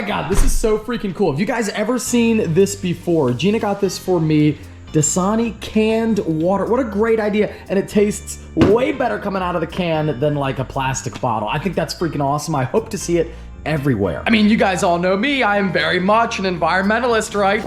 God, this is so freaking cool. Have you guys ever seen this before? Gina got this for me. Dasani canned water. What a great idea. And it tastes way better coming out of the can than like a plastic bottle. I think that's freaking awesome. I hope to see it everywhere. I mean, you guys all know me. I am very much an environmentalist, right?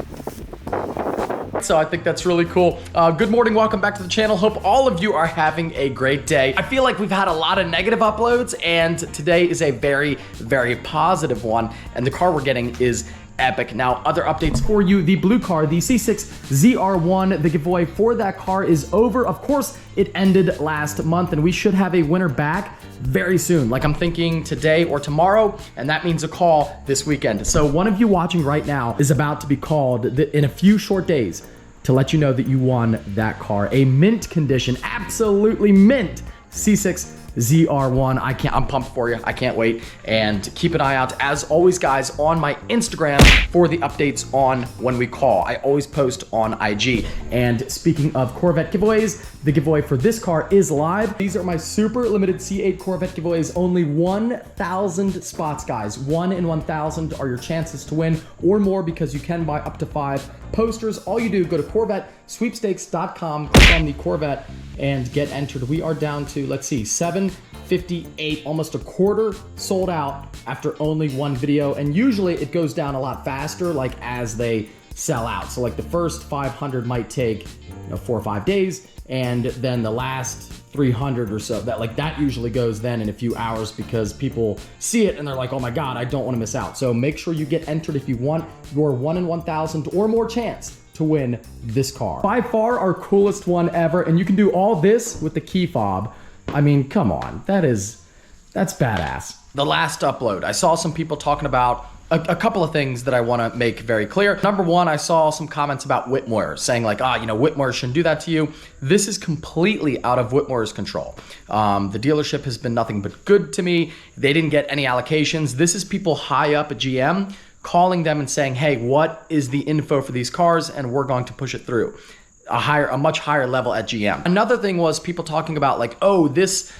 So I think that's really cool. Good morning, welcome back to the channel. Hope all of you are having a great day. I feel like we've had a lot of negative uploads and today is a very, very positive one. And the car we're getting is epic. Now, other updates for you. The blue car, the C8 ZR2, the giveaway for that car is over. Of course, it ended last month and we should have a winner back very soon. Like I'm thinking today or tomorrow, and that means a call this weekend. So one of you watching right now is about to be called in a few short days to let you know that you won that car. A mint condition, absolutely mint C8 ZR2. I'm pumped for you. I can't wait. And keep an eye out, as always, guys, on my Instagram for the updates on when we call. I always post on IG. And speaking of Corvette giveaways, the giveaway for this car is live. These are my super limited C8 Corvette giveaways. Only 1,000 spots, guys. 1 in 1,000 are your chances to win or more, because you can buy up to 5 posters. All you do, go to CorvetteSweepstakes.com, click on the Corvette, and get entered. We are down to, let's see, 758, almost a quarter sold out after only one video. And usually it goes down a lot faster, like as they sell out. So like the first 500 might take 4 or 5 days, and then the last 300 or so, that usually goes then in a few hours, because people see it and they're like, oh my God, I don't want to miss out. So make sure you get entered if you want your 1 in 1,000 or more chance to win this car. By far our coolest one ever, and you can do all this with the key fob. I mean, come on, that's badass. The last upload, I saw some people talking about a couple of things that I want to make very clear. Number one, I saw some comments about Whitmore saying like, Whitmore shouldn't do that to you. This is completely out of Whitmore's control. The dealership has been nothing but good to me. They didn't get any allocations. This is people high up at GM calling them and saying, hey, what is the info for these cars? And we're going to push it through a much higher level at GM. Another thing was people talking about like, oh, this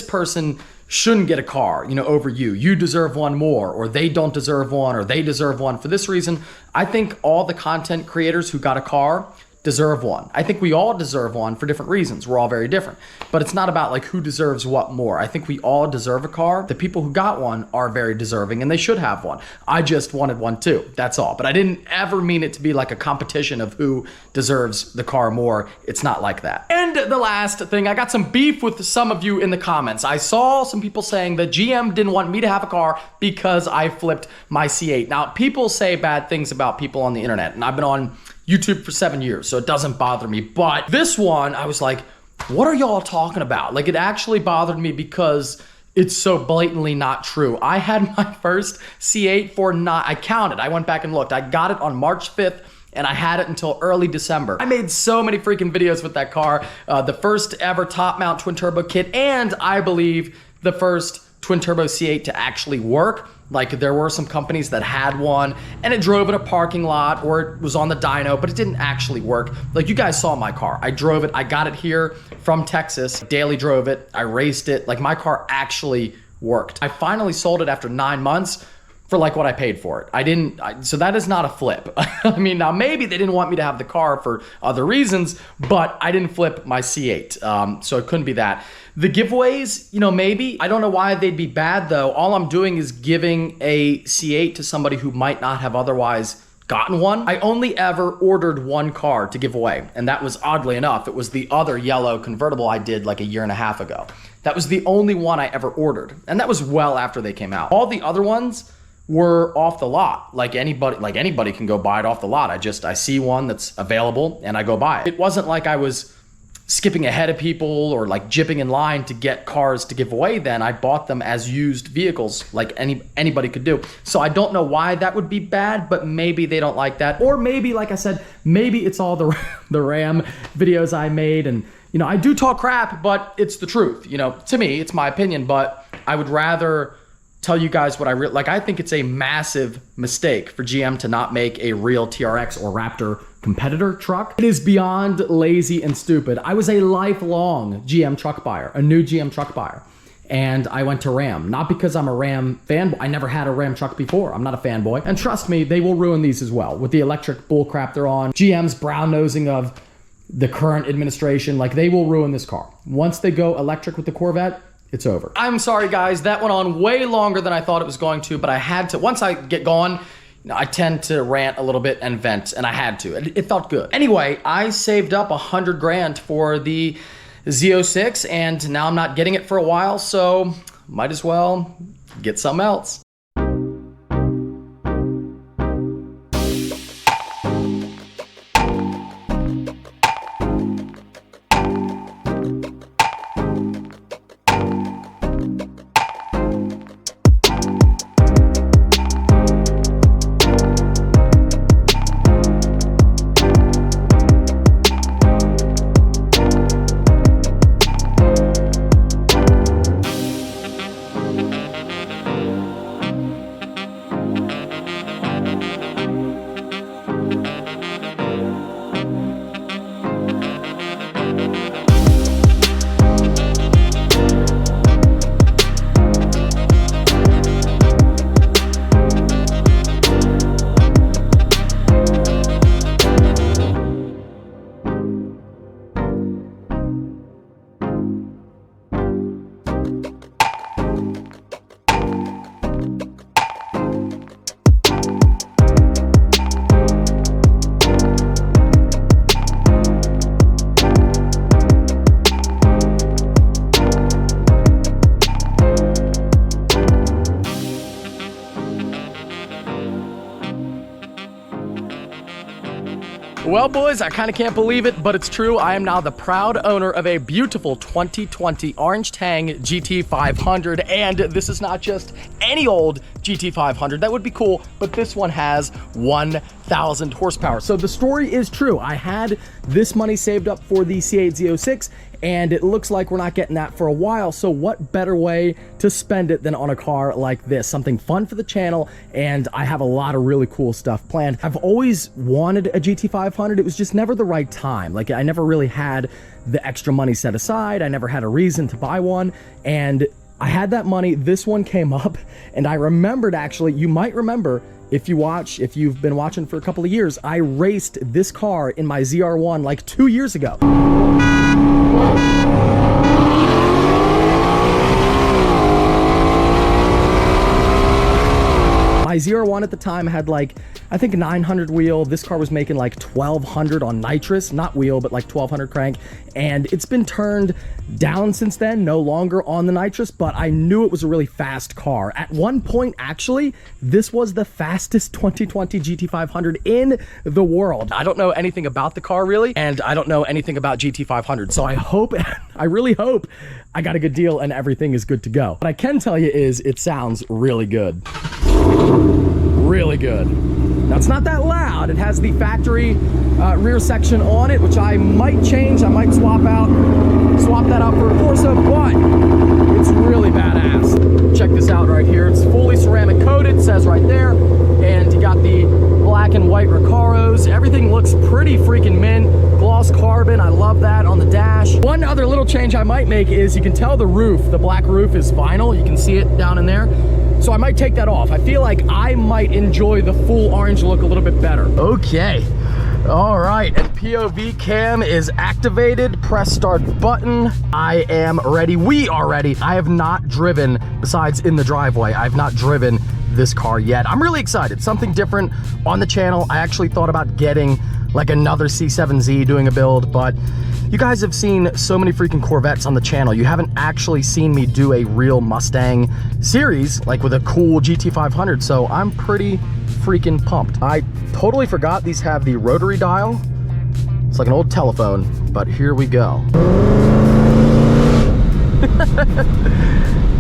person shouldn't get a car, over you. You deserve one more, or they don't deserve one, or they deserve one for this reason. I think all the content creators who got a car deserve one. I think we all deserve one for different reasons. We're all very different. But it's not about like who deserves what more. I think we all deserve a car. The people who got one are very deserving and they should have one. I just wanted one too. That's all. But I didn't ever mean it to be like a competition of who deserves the car more. It's not like that. And the last thing, I got some beef with some of you in the comments. I saw some people saying that GM didn't want me to have a car because I flipped my C8. Now, people say bad things about people on the internet, and I've been on YouTube for 7 years, so it doesn't bother me. But this one, I was like, what are y'all talking about? Like, it actually bothered me because it's so blatantly not true. I had my first C8 I counted, I went back and looked. I got it on March 5th, and I had it until early December. I made so many freaking videos with that car. The first ever top mount twin turbo kit, and I believe the first twin turbo C8 to actually work. Like, there were some companies that had one and it drove in a parking lot or it was on the dyno, but it didn't actually work. Like, you guys saw my car. I drove it. I got it here from Texas, daily drove it. I raced it. Like, my car actually worked. I finally sold it after 9 months for like what I paid for it. So that is not a flip. I mean, now maybe they didn't want me to have the car for other reasons, but I didn't flip my C8. So it couldn't be that. The giveaways, maybe. I don't know why they'd be bad though. All I'm doing is giving a C8 to somebody who might not have otherwise gotten one. I only ever ordered one car to give away, and that was, oddly enough, it was the other yellow convertible I did like a year and a half ago. That was the only one I ever ordered, and that was well after they came out. All the other ones were off the lot. Like anybody can go buy it off the lot. I see one that's available and I go buy it. It wasn't like I was skipping ahead of people or like jipping in line to get cars to give away then. I bought them as used vehicles like anybody could do. So I don't know why that would be bad, but maybe they don't like that. Or maybe, like I said, maybe it's all the Ram videos I made, and I do talk crap, but it's the truth. To me, it's my opinion, but I would rather tell you guys what I think it's a massive mistake for GM to not make a real TRX or Raptor competitor truck. It is beyond lazy and stupid. I was a lifelong GM truck buyer, a new GM truck buyer. and I went to Ram. Not because I'm a Ram fan. I never had a Ram truck before. I'm not a fanboy. And trust me, they will ruin these as well. With the electric bullcrap they're on, GM's brown-nosing of the current administration, like they will ruin this car. Once they go electric with the Corvette, it's over. I'm sorry guys, that went on way longer than I thought it was going to, but I had to. Once I get going, I tend to rant a little bit and vent, and I had to. It felt good. Anyway, I saved up 100 grand for the Z06, and now I'm not getting it for a while, so might as well get something else. Well, boys, I kind of can't believe it, but it's true. I am now the proud owner of a beautiful 2020 Orange Tang GT500, and this is not just any old GT500. That would be cool, but this one has 1,000 horsepower. So the story is true. I had this money saved up for the C8 Z06, and it looks like we're not getting that for a while. So what better way to spend it than on a car like this? Something fun for the channel, and I have a lot of really cool stuff planned. I've always wanted a GT500. It was just never the right time. Like, I never really had the extra money set aside. I never had a reason to buy one, and I had that money. This one came up, and I remembered, actually, you might remember, if you've been watching for a couple of years, I raced this car in my ZR1 like 2 years ago. My ZR1 at the time had like, I think 900 wheel. This car was making like 1200 on nitrous, not wheel, but like 1200 crank. And it's been turned down since then, no longer on the nitrous, but I knew it was a really fast car. At one point, actually, this was the fastest 2020 GT500 in the world. I don't know anything about the car really, and I don't know anything about GT500. So I hope, I really hope I got a good deal and everything is good to go. What I can tell you is it sounds really good. Really good. Now, it's not that loud. It has the factory rear section on it, which I might change. I might swap that out for a Corsa, but it's really badass. Check this out right here. It's fully ceramic coated, it says right there, and you got the black and white Recaros. Everything looks pretty freaking mint. Gloss carbon, I love that on the dash. One other little change I might make is you can tell the roof, the black roof is vinyl. You can see it down in there. So I might take that off. I feel like I might enjoy the full orange look a little bit better. Okay, all right, and POV cam is activated. Press start button. I am ready. We are ready. I have not driven, besides in the driveway, I've not driven this car yet. I'm really excited. Something different on the channel. I actually thought about getting like another C7Z, doing a build, but you guys have seen so many freaking Corvettes on the channel. You haven't actually seen me do a real Mustang series, like with a cool GT500, so I'm pretty freaking pumped. I totally forgot these have the rotary dial. It's like an old telephone, but here we go.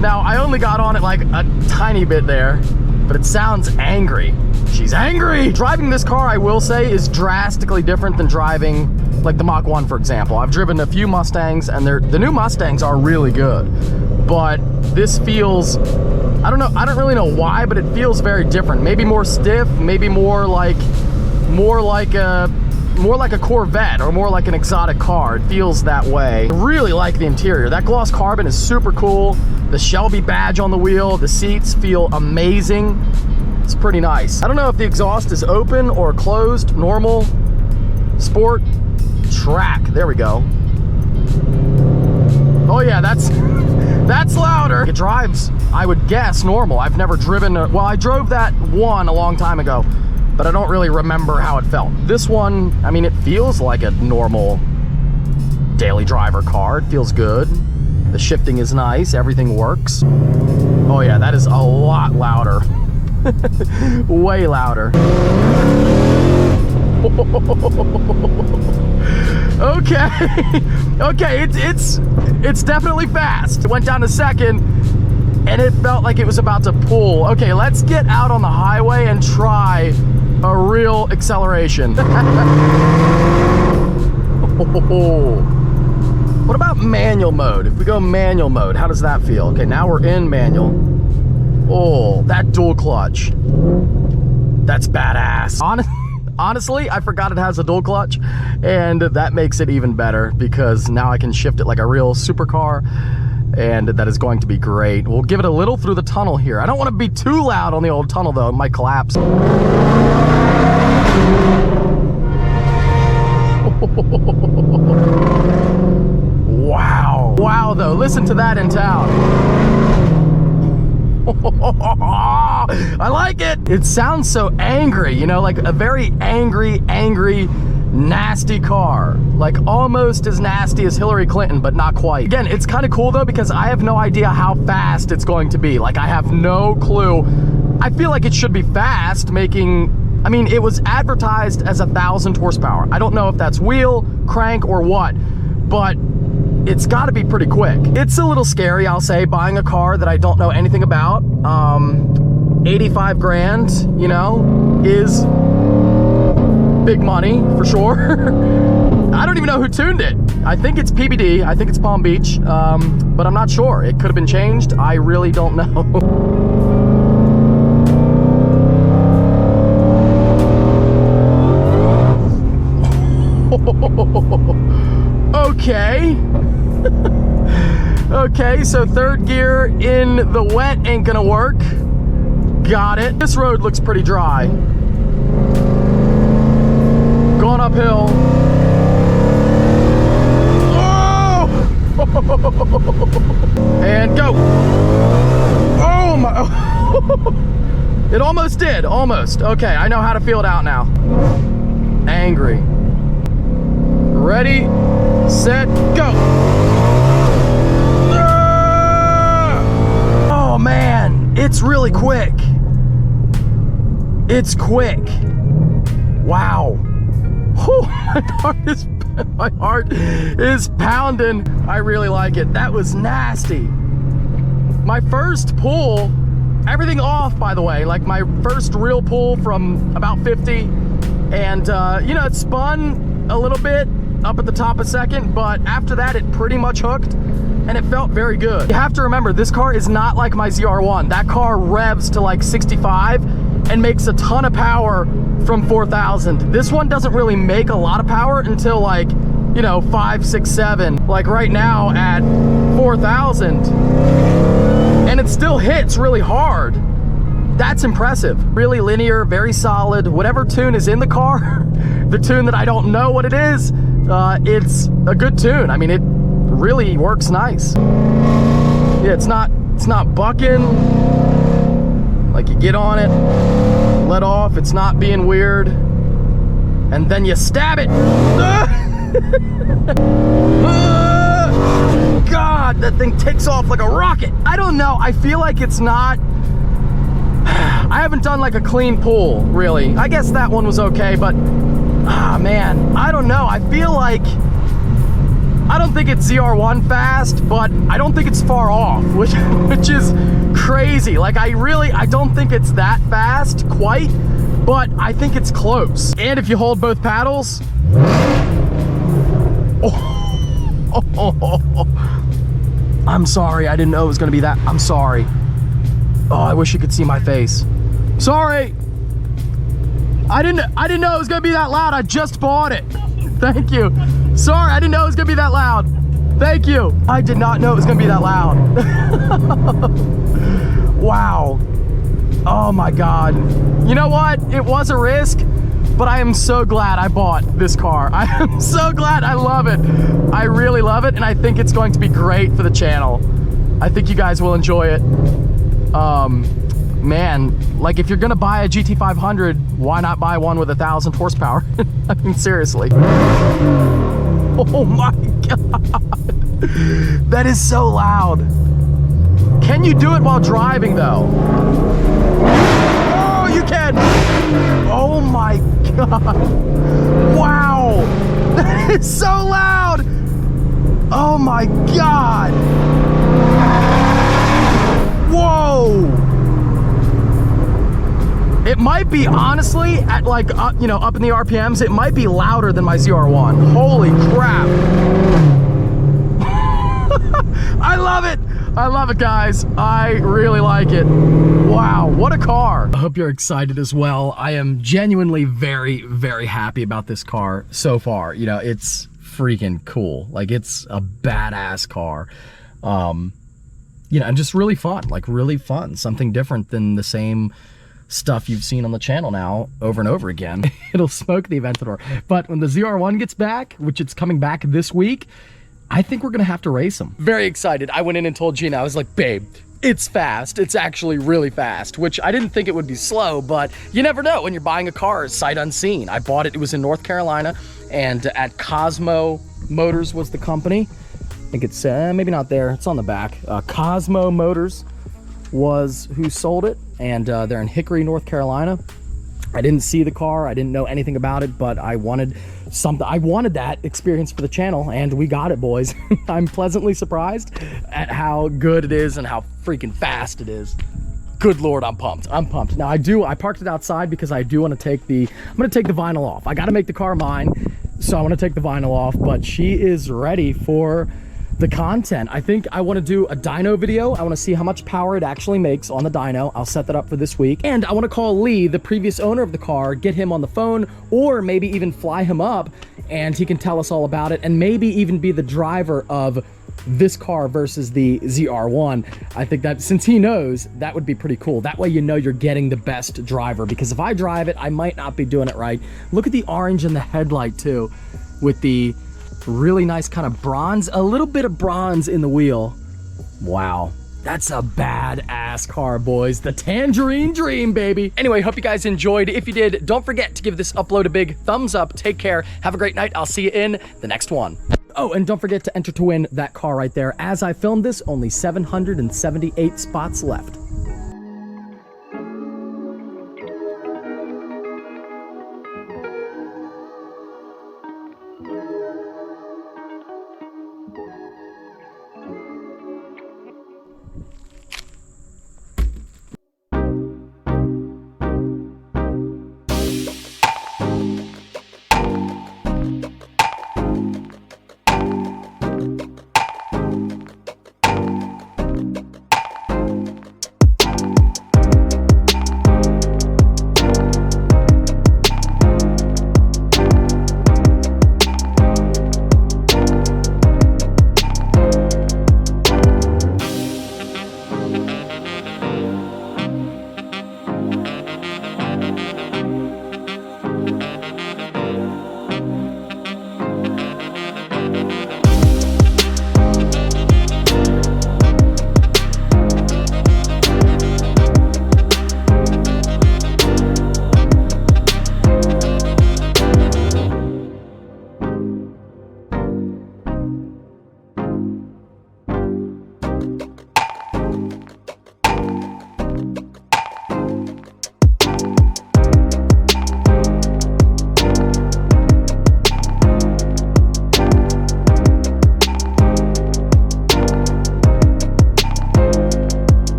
Now, I only got on it like a tiny bit there, but it sounds angry. She's angry! Driving this car, I will say, is drastically different than driving like the Mach 1, for example. I've driven a few Mustangs, and the new Mustangs are really good. But this feels, I don't know, I don't really know why, but it feels very different. Maybe more stiff, maybe more like a Corvette or more like an exotic car. It feels that way. I really like the interior. That gloss carbon is super cool. The Shelby badge on the wheel. The seats feel amazing. It's pretty nice. I don't know if the exhaust is open or closed, normal, sport, track. There we go. Oh yeah, that's louder. It drives, I would guess, normal. I've never driven, well, I drove that one a long time ago, but I don't really remember how it felt. This one, I mean, it feels like a normal daily driver car. It feels good. The shifting is nice. Everything works. Oh yeah, that is a lot louder. Way louder. Okay. Okay, it's definitely fast. It went down to second and it felt like it was about to pull. Okay, let's get out on the highway and try a real acceleration. What about manual mode? If we go manual mode, how does that feel? Okay, now we're in manual. Oh, that dual clutch. That's badass. Honestly, I forgot it has a dual clutch, and that makes it even better because now I can shift it like a real supercar, and that is going to be great. We'll give it a little through the tunnel here. I don't want to be too loud on the old tunnel though, it might collapse. Wow. Wow though, listen to that in town. I like it. It sounds so angry, you know, like a very angry, nasty car. Like almost as nasty as Hillary Clinton, but not quite. Again, it's kind of cool though because I have no idea how fast it's going to be. Like I have no clue. I feel like it should be fast, I mean, it was advertised as 1,000 horsepower. I don't know if that's wheel, crank, or what, but it's got to be pretty quick. It's a little scary, I'll say, buying a car that I don't know anything about. 85 grand, you know, is big money for sure. I don't even know who tuned it. I think it's PBD, I think it's Palm Beach, but I'm not sure. It could have been changed. I really don't know. Okay. Okay, so third gear in the wet ain't gonna work. Got it. This road looks pretty dry. Going uphill. Oh! And go. Oh my. It almost did, almost. Okay, I know how to feel it out now. Angry. Ready, set, go. Oh man, it's really quick. It's quick. Wow. Oh, my heart is pounding. I really like it. That was nasty. My first pull, everything off by the way, like my first real pull from about 50. And you know, it spun a little bit up at the top of second, but after that it pretty much hooked and it felt very good. You have to remember, this car is not like my ZR1. That car revs to like 65 and makes a ton of power from 4,000. This one doesn't really make a lot of power until like, you know, 5, 6, 7. Like right now at 4,000, and it still hits really hard. That's impressive. Really linear, very solid. Whatever tune is in the car, the tune that I don't know what it is, it's a good tune. I mean, it really works nice. Yeah, it's not bucking. Like you get on it, let off, it's not being weird, and then you stab it. God, that thing takes off like a rocket. I don't know, I feel like it's not, I haven't done like a clean pull, really. I guess that one was okay, but, man, I don't know. I feel like, I don't think it's ZR1 fast, but I don't think it's far off, which is crazy. Like, I don't think it's that fast, quite, but I think it's close. And if you hold both paddles, I'm sorry, I didn't know it was gonna be that, I'm sorry. Oh, I wish you could see my face. Sorry. I didn't know it was gonna be that loud. I just bought it. Thank you. Sorry, I didn't know it was gonna be that loud. Thank you. I did not know it was gonna be that loud. Wow. Oh my God. You know what? It was a risk, but I am so glad I bought this car. I am so glad. I love it. I really love it, and I think it's going to be great for the channel. I think you guys will enjoy it. Man, like if you're gonna buy a GT500, why not buy one with 1,000 horsepower? I mean, seriously. Oh my God. That is so loud. Can you do it while driving though? Oh, you can. Oh my God. Wow. That is so loud. Oh my God. Whoa. It might be, honestly, at like, you know, up in the RPMs, it might be louder than my ZR1. Holy crap. I love it. I love it, guys. I really like it. Wow, what a car. I hope you're excited as well. I am genuinely very, very happy about this car so far. You know, it's freaking cool. Like, it's a badass car. You know, and just really fun, like really fun. Something different than the same stuff you've seen on the channel now over and over again. It'll smoke the Aventador. But when the ZR1 gets back, which it's coming back this week, I think we're gonna have to race them. Very excited. I went in and told Gina, I was like, babe, it's fast. It's actually really fast, which I didn't think it would be slow, but you never know when you're buying a car sight unseen. I bought it, it was in North Carolina, and at Cosmo Motors was the company. I think it's, maybe not there, it's on the back. Cosmo Motors was who sold it, and they're in Hickory, North Carolina. I didn't see the car, I didn't know anything about it, but I wanted something. I wanted that experience for the channel, and we got it, boys. I'm pleasantly surprised at how good it is and how freaking fast it is. Good Lord, I'm pumped. I'm pumped. Now I parked it outside because I do want to take the, I'm gonna take the vinyl off. I gotta make the car mine, so I want to take the vinyl off, but she is ready for the content. I think I want to do a dyno video. I want to see how much power it actually makes on the dyno. I'll set that up for this week. And I want to call Lee, the previous owner of the car, get him on the phone, or maybe even fly him up and he can tell us all about it, and maybe even be the driver of this car versus the ZR1. I think that since he knows, that would be pretty cool. That way you know you're getting the best driver, because if I drive it, I might not be doing it right. Look at the orange in the headlight too, with the really nice kind of bronze, a little bit of bronze in the wheel. Wow, that's a badass car, boys. The Tangerine Dream, baby. Anyway, hope you guys enjoyed. If you did, don't forget to give this upload a big thumbs up. Take care, have a great night. I'll see you in the next one. Oh, and don't forget to enter to win that car right there. As I filmed this, only 778 spots left.